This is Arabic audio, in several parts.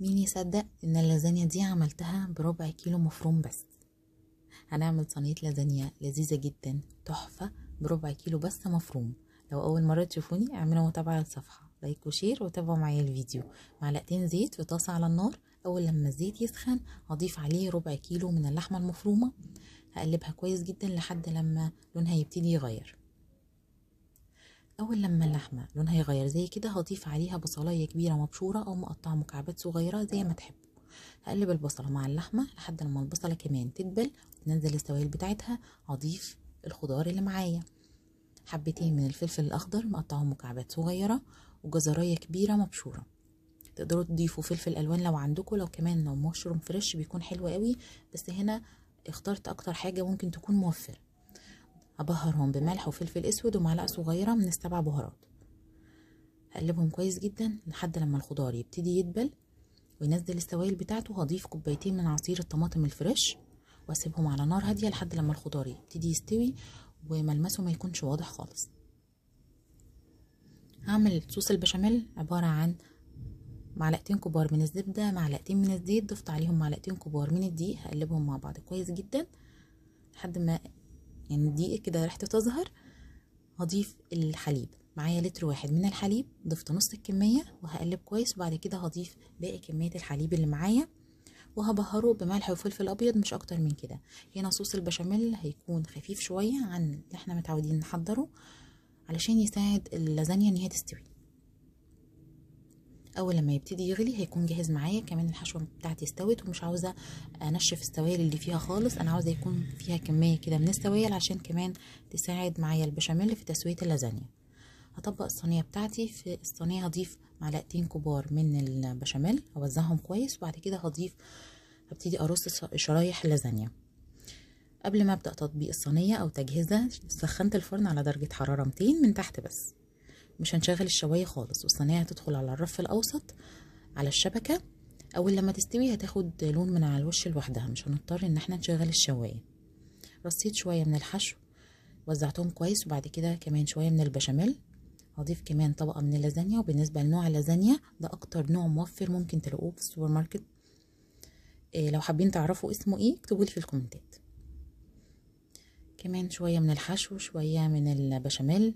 مين يصدق ان اللازانيا دي عملتها بربع كيلو مفروم بس. هنعمل صينيه لازانيا لذيذه جدا تحفه بربع كيلو بس مفروم. لو اول مره تشوفوني اعملوا متابعه للصفحه، لايك وشير وتابعوا معايا الفيديو. معلقتين زيت في طاسه على النار. اول لما الزيت يسخن هضيف عليه ربع كيلو من اللحمه المفرومه، هقلبها كويس جدا لحد لما لونها يبتدي يغير. اول لما اللحمه لونها يغير زي كده هضيف عليها بصلايه كبيره مبشوره او مقطعه مكعبات صغيره زي ما تحبوا. هقلب البصله مع اللحمه لحد لما البصله كمان تدبل وتنزل السوائل بتاعتها. هضيف الخضار اللي معايا، حبتين من الفلفل الاخضر مقطعهم مكعبات صغيره وجزرايه كبيره مبشوره. تقدروا تضيفوا فلفل الوان لو عندكم، لو كمان لو مشروم فريش بيكون حلو قوي، بس هنا اخترت اكتر حاجه ممكن تكون موفره. هبهرهم بملح وفلفل اسود ومعلقه صغيره من السبع بهارات. هقلبهم كويس جدا لحد لما الخضار يبتدي يدبل وينزل السوائل بتاعته. هضيف كوبايتين من عصير الطماطم الفريش واسيبهم على نار هاديه لحد لما الخضار يبتدي يستوي وملمسه ما يكونش واضح خالص. هعمل صوص البشاميل عباره عن معلقتين كبار من الزبده، معلقتين من الزيت، ضفت عليهم معلقتين كبار من الدقيق. هقلبهم مع بعض كويس جدا لحد ما يعني الدقيق كده ريحته تظهر. هضيف الحليب، معايا لتر واحد من الحليب، ضفت نص الكميه وهقلب كويس. وبعد كده هضيف باقي كميه الحليب اللي معايا وهبهره بملح وفلفل ابيض مش اكتر من كده. هنا صوص البشاميل هيكون خفيف شويه عن اللي احنا متعودين نحضره علشان يساعد اللازانيا ان هي تستوي. اول لما يبتدي يغلي هيكون جاهز معايا. كمان الحشوه بتاعتي استوت ومش عاوزه انشف السوائل اللي فيها خالص، انا عاوزه يكون فيها كميه كده من السوائل عشان كمان تساعد معايا البشاميل في تسويه اللازانيا. هطبق الصينيه بتاعتي. في الصينيه هضيف معلقتين كبار من البشاميل، اوزعهم كويس وبعد كده هبتدي ارص شرايح اللازانيا. قبل ما ابدا تطبيق الصينيه او تجهيزها سخنت الفرن على درجه حراره 200 من تحت بس، مش هنشغل الشوايه خالص، والصينيه هتدخل على الرف الاوسط على الشبكه. اول لما تستوي هتاخد لون من على الوش لوحدها، مش هنضطر ان احنا نشغل الشوايه. رصيت شويه من الحشو وزعتهم كويس، وبعد كده كمان شويه من البشاميل. هضيف كمان طبقه من اللازانيا. وبالنسبه لنوع اللازانيا ده اكتر نوع موفر ممكن تلاقوه في السوبر ماركت. لو حابين تعرفوا اسمه ايه اكتبوا لي في الكومنتات. كمان شويه من الحشو شويه من البشاميل.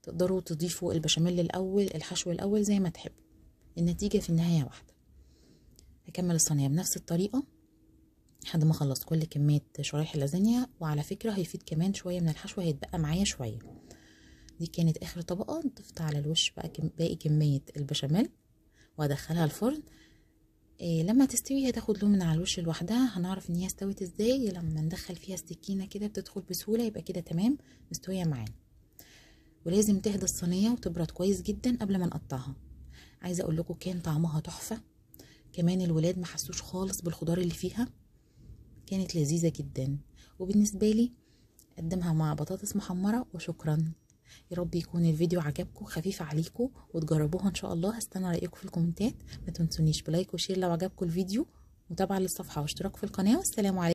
تقدروا تضيفوا البشاميل الاول الحشو الاول زي ما تحبوا، النتيجه في النهايه واحده. هكمل الصينيه بنفس الطريقه لحد ما اخلص كل كميه شرايح اللازانيا. وعلى فكره هيفيد كمان شويه من الحشو، هيتبقى معايا شويه. دي كانت اخر طبقه. ضفت على الوش بقى باقي كميه البشاميل وادخلها الفرن. لما تستوي هتاخد لون من على الوش لوحدها. هنعرف ان هي استوت ازاي لما ندخل فيها السكينه كده بتدخل بسهوله، يبقى كده تمام مستويه معانا. ولازم تهدى الصينيه وتبرد كويس جدا قبل ما نقطعها. عايزه اقول لكم كان طعمها تحفه. كمان الولاد ما حسوش خالص بالخضار اللي فيها، كانت لذيذه جدا. وبالنسبه لي اقدمها مع بطاطس محمره وشكرا. يا رب يكون الفيديو عجبكم خفيف عليكم وتجربوها ان شاء الله. هستنى رايكم في الكومنتات. ما تنسونيش بلايك وشير لو عجبكم الفيديو، متابعه للصفحه واشتراك في القناه. والسلام عليكم.